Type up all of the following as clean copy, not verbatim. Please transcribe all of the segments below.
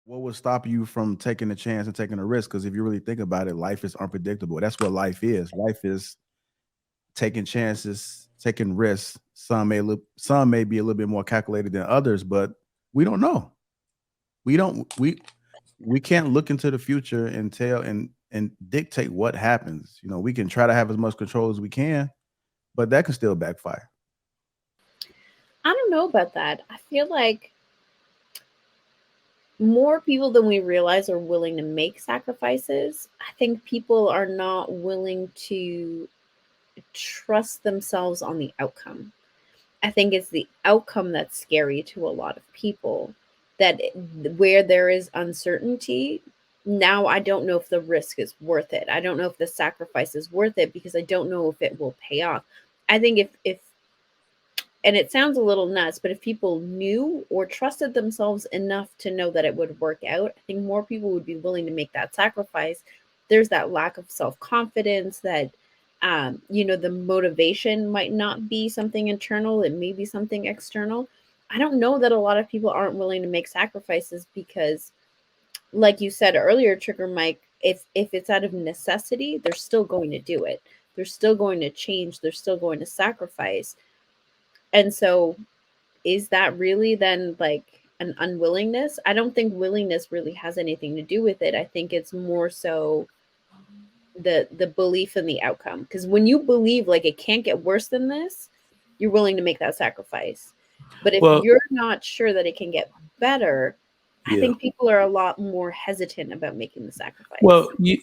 What would stop you from taking a chance and taking a risk? Because if you really think about it, life is unpredictable. That's what life is. Life is taking chances, taking risks. Some may be a little bit more calculated than others, but we don't know. We don't we can't look into the future and tell and dictate what happens. We can try to have as much control as we can, but that can still backfire. I don't know about that. I feel like more people than we realize are willing to make sacrifices. I think people are not willing to trust themselves on the outcome. I think it's the outcome that's scary to a lot of people. That where there is uncertainty, now I don't know if the risk is worth it. I don't know if the sacrifice is worth it because I don't know if it will pay off. I think if and it sounds a little nuts, but if people knew or trusted themselves enough to know that it would work out, I think more people would be willing to make that sacrifice. There's that lack of self confidence that, the motivation might not be something internal, it may be something external. I don't know that a lot of people aren't willing to make sacrifices because, like you said earlier, Trigger Mike, if it's out of necessity, they're still going to do it. They're still going to change. They're still going to sacrifice. And so is that really then like an unwillingness? I don't think willingness really has anything to do with it. I think it's more so the belief in the outcome. Because when you believe like it can't get worse than this, you're willing to make that sacrifice. But if Well, you're not sure that it can get better, I yeah. think people are a lot more hesitant about making the sacrifice.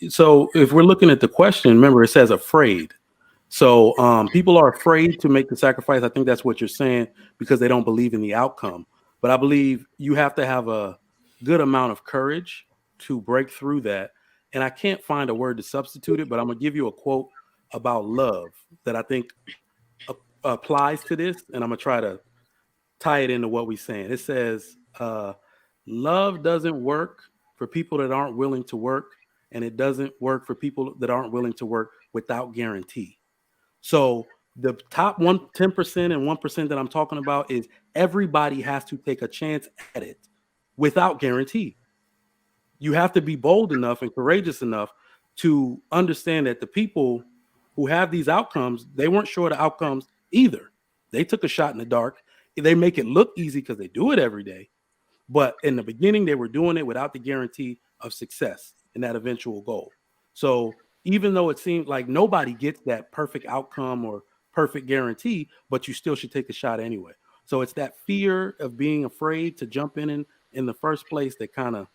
So if we're looking at the question, remember it says afraid. So people are afraid to make the sacrifice. I think that's what you're saying because they don't believe in the outcome. But I believe you have to have a good amount of courage to break through that. And I can't find a word to substitute it, but I'm gonna give you a quote about love that I think applies to this, and I'm gonna try to tie it into what we're saying. It says, love doesn't work for people that aren't willing to work, and it doesn't work for people that aren't willing to work without guarantee. So the top 10% and 1% that I'm talking about is everybody has to take a chance at it without guarantee. You have to be bold enough and courageous enough to understand that the people who have these outcomes, they weren't sure the outcomes either. They took a shot in the dark. They make it look easy because they do it every day. But in the beginning, they were doing it without the guarantee of success in that eventual goal. So even though it seems like nobody gets that perfect outcome or perfect guarantee, but you still should take a shot anyway. So it's that fear of being afraid to jump in the first place that kind of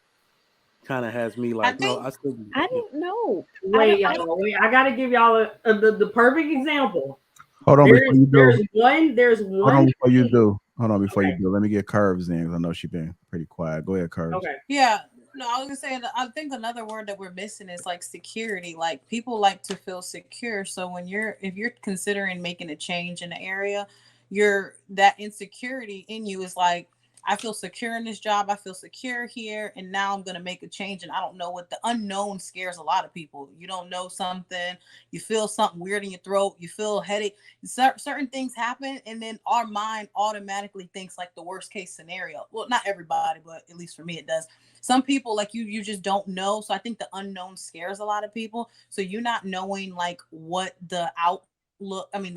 has me I like, no, think I still, I yeah. don't know. I Wait, don't. I y'all. Wait, I gotta give y'all the perfect example. Hold on before you do. There's Hold on one before you thing. do. Hold on before you Okay. do. Let me get Curves in 'cause I know she's been pretty quiet. Go ahead, Curves. Okay. yeah. No, I was gonna say that I think another word that we're missing is like security. Like people like to feel secure. So if you're considering making a change in the area, that insecurity in you is like, I feel secure in this job, I feel secure here, and now I'm gonna make a change and I don't know what the unknown scares a lot of people. You don't know something, you feel something weird in your throat, you feel a headache, certain things happen, and then our mind automatically thinks like the worst case scenario. Well, not everybody, but at least for me it does. Some people like you just don't know. So I think the unknown scares a lot of people. So you not knowing like what the outlook, I mean,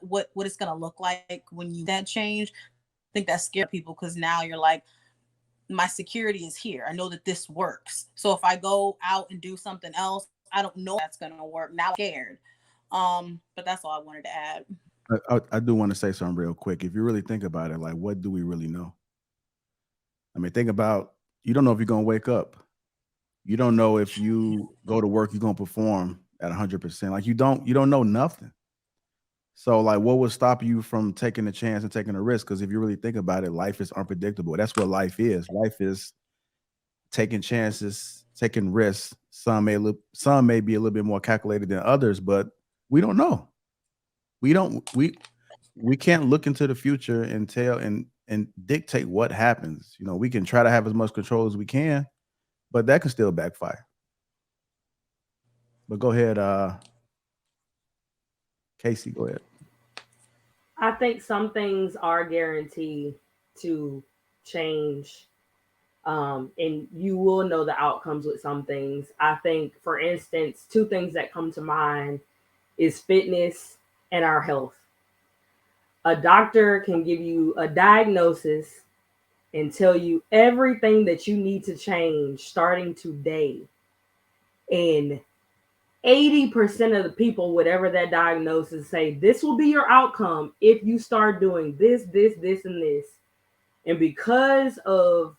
what it's gonna look like when you that change. I think that scares people because now you're like, my security is here. I know that this works. So if I go out and do something else, I don't know that's gonna work. Now I'm scared. But that's all I wanted to add. I do want to say something real quick. If you really think about it, like, what do we really know? I mean, think about you don't know if you're gonna wake up. You don't know if you go to work, you're gonna perform at 100%. Like you don't know nothing. So like what would stop you from taking a chance and taking a risk? Because if you really think about it, life is unpredictable. That's what life is. Life is taking chances, taking risks. Some may be a little bit more calculated than others, but we don't know. We can't look into the future and tell and dictate what happens. We can try to have as much control as we can, but that can still backfire. But go ahead, Casey. Go ahead. I think some things are guaranteed to change And you will know the outcomes with some things. I think, for instance, two things that come to mind is fitness and our health. A doctor can give you a diagnosis and tell you everything that you need to change starting today. And 80% of the people, whatever that diagnosis, say this will be your outcome if you start doing this, and this. And because of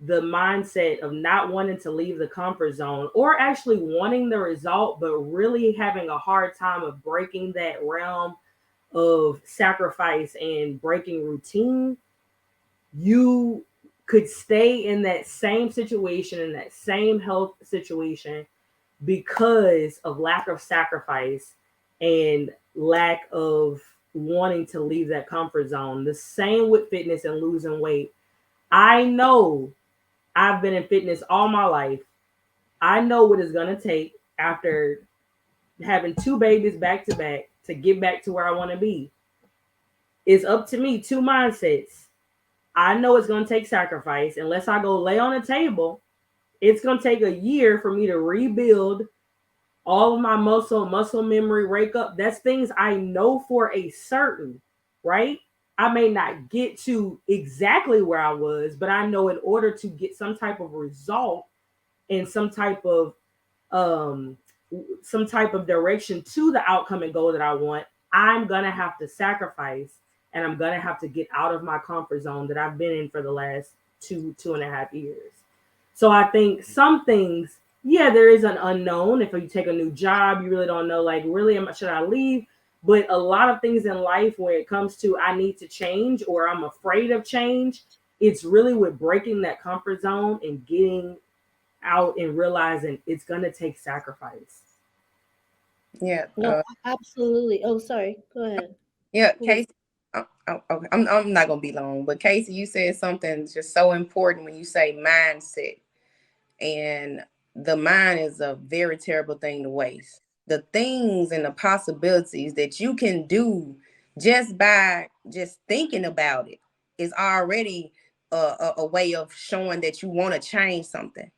the mindset of not wanting to leave the comfort zone, or actually wanting the result, but really having a hard time of breaking that realm of sacrifice and breaking routine, you could stay in that same situation, in that same health situation, because of lack of sacrifice and lack of wanting to leave that comfort zone. The same with fitness and losing weight. I know I've been in fitness all my life. I know what it's going to take after having two babies back to back to get back to where I want to be. It's up to me, two mindsets. I know it's going to take sacrifice. Unless I go lay on a table, it's going to take a year for me to rebuild all of my muscle memory, wake up. That's things I know for a certain, right? I may not get to exactly where I was, but I know in order to get some type of result and um some type of direction to the outcome and goal that I want, I'm gonna have to sacrifice, and I'm gonna have to get out of my comfort zone that I've been in for the last 2.5 years. So I think some things, yeah, there is an unknown. If you take a new job, you really don't know, like, really, should I leave? But a lot of things in life, when it comes to I need to change or I'm afraid of change, it's really with breaking that comfort zone and getting out and realizing it's going to take sacrifice. Yeah. No, absolutely. Oh, sorry. Go ahead. Yeah, Who was Casey. Okay. I'm not gonna be long, but Casey, you said something just so important when you say mindset, and the mind is a very terrible thing to waste. The things and the possibilities that you can do just by just thinking about it is already a way of showing that you want to change something.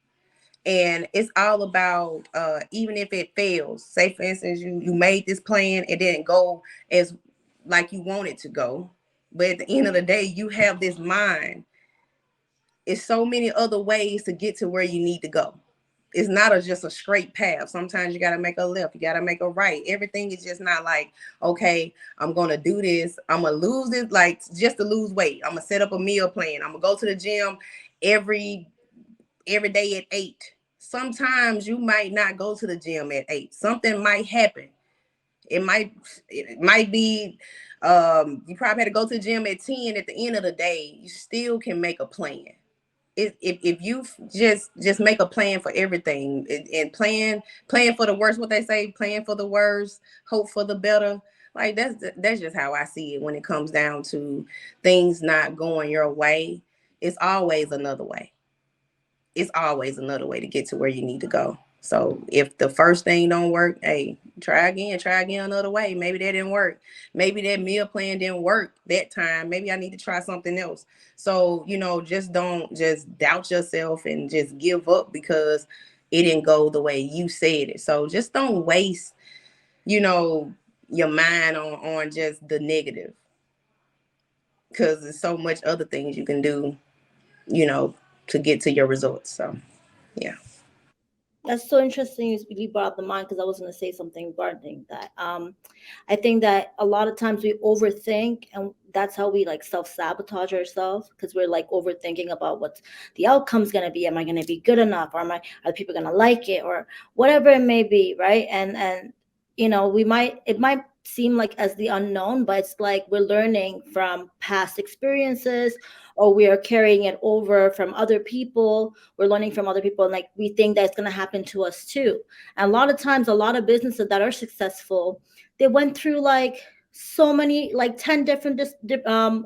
And it's all about even if it fails, say for instance you made this plan, it didn't go as like you want it to go, but at the end of the day you have this mind. It's so many other ways to get to where you need to go. It's not just a straight path. Sometimes you got to make a left, you got to make a right. Everything is just not like, okay, I'm gonna do this, I'm gonna lose this, like just to lose weight, I'm gonna set up a meal plan, I'm gonna go to the gym every day at 8. Sometimes you might not go to the gym at 8. Something might happen. It might be you probably had to go to the gym at 10. At the end of the day, you still can make a plan. If you just make a plan for everything, and plan for the worst, what they say, plan for the worst, hope for the better. Like that's just how I see it when it comes down to things not going your way. It's always another way. It's always another way to get to where you need to go. So if the first thing don't work, hey, try again another way. Maybe that didn't work. Maybe that meal plan didn't work that time. Maybe I need to try something else. So, just don't just doubt yourself and just give up because it didn't go the way you said it. So just don't waste, your mind on just the negative, because there's so much other things you can do, to get to your results. So, yeah. That's so interesting. You really brought up the mind, because I was going to say something regarding that. I think that a lot of times we overthink, and that's how we like self-sabotage ourselves, because we're like overthinking about what the outcome's going to be. Am I going to be good enough? Or are people going to like it, or whatever it may be, right? And it might seem like as the unknown, but it's like we're learning from past experiences, or we are carrying it over from other people. We're learning from other people, and like we think that it's going to happen to us too. And a lot of times, a lot of businesses that are successful, they went through like so many, like 10 different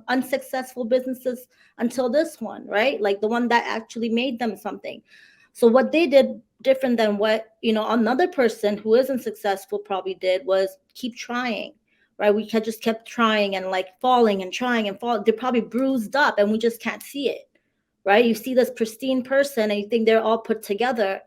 unsuccessful businesses until this one, right? Like the one that actually made them something. So what they did different than what another person who isn't successful probably did was keep trying, right? We had just kept trying and like falling and trying and fall. They're probably bruised up and we just can't see it, right? You see this pristine person and you think they're all put together,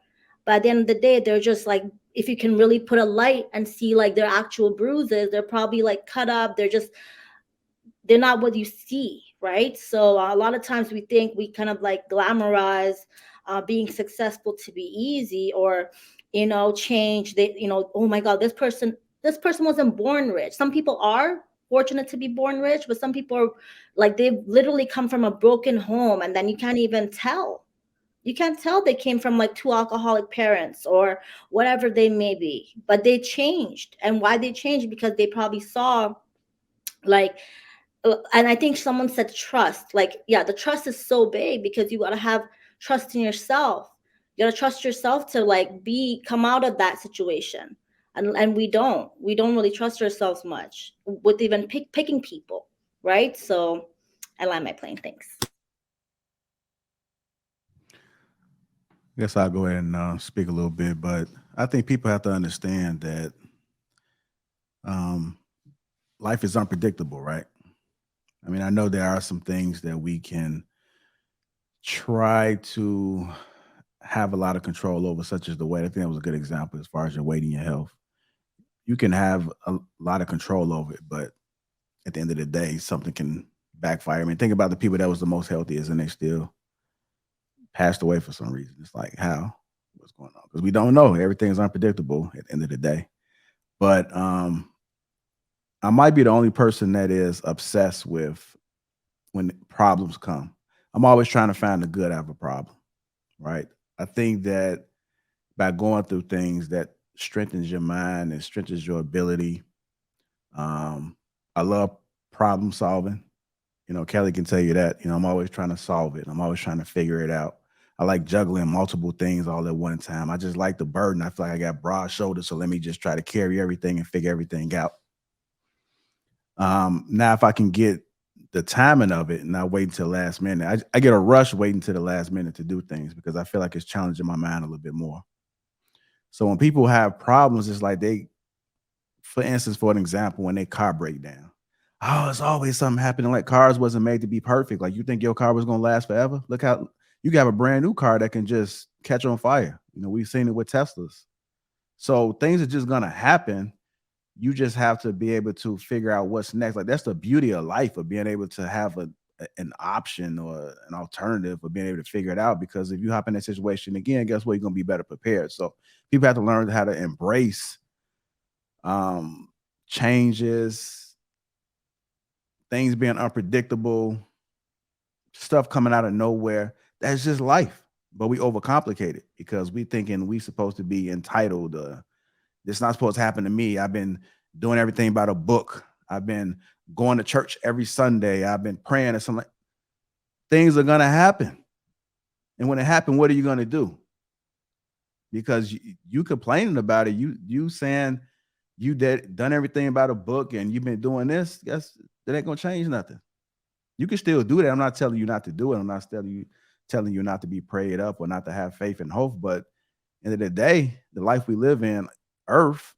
but at the end of the day, they're just like, if you can really put a light and see like their actual bruises, they're probably like cut up. They're not what you see, right? So a lot of times we think we kind of like glamorize being successful to be easy, or change. Oh my God, this person wasn't born rich. Some people are fortunate to be born rich, but some people are like, they've literally come from a broken home, and then you can't even tell. You can't tell they came from like two alcoholic parents or whatever they may be, but they changed. And why they changed? Because they probably saw, like, and I think someone said trust. Like, yeah, the trust is so big, because you got to have trust in yourself. You got to trust yourself to like come out of that situation. And we don't really trust ourselves much with even picking people, right? So I land my plane. Thanks. I guess I'll go ahead and speak a little bit, but I think people have to understand that life is unpredictable, right? I mean, I know there are some things that we can try to have a lot of control over, such as the weight. I think that was a good example as far as your weight and your health. You can have a lot of control over it, but at the end of the day, something can backfire. I mean, think about the people that was the most healthiest and they still passed away for some reason. It's like, how? What's going on? Because we don't know. Everything's unpredictable at the end of the day. But I might be the only person that is obsessed with when problems come. I'm always trying to find the good out of a problem, right? I think that by going through things, that strengthens your mind and strengthens your ability. I love problem solving. Kelly can tell you that. I'm always trying to solve it. I'm always trying to figure it out. I like juggling multiple things all at one time. I just like the burden. I feel like I got broad shoulders, so let me just try to carry everything and figure everything out. Now, if I can get the timing of it and not wait until last minute, I get a rush waiting to the last minute to do things because I feel like it's challenging my mind a little bit more. So when people have problems, it's like for instance, for an example, when their car break down, oh, it's always something happening. Like cars wasn't made to be perfect. Like you think your car was gonna last forever? Look how you got a brand new car that can just catch on fire. We've seen it with Teslas. So things are just gonna happen. You just have to be able to figure out what's next. Like that's the beauty of life, of being able to have an option or an alternative, of being able to figure it out. Because if you hop in that situation again, guess what? You're gonna be better prepared. So people have to learn how to embrace changes, things being unpredictable, stuff coming out of nowhere. That's just life. But we overcomplicate it because we thinking we supposed to be entitled. This not supposed to happen to me. I've been doing everything by the book. I've been going to church every Sunday. I've been praying and something. Things are gonna happen. And when it happens, what are you gonna do? Because you complaining about it, you saying you done everything by the book and you've been doing this, that ain't gonna change nothing. You can still do that. I'm not telling you not to do it. I'm not telling you not to be prayed up or not to have faith and hope. But at the end of the day, the life we live in, earth,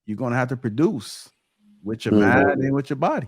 you're gonna have to produce with your mind and with your body.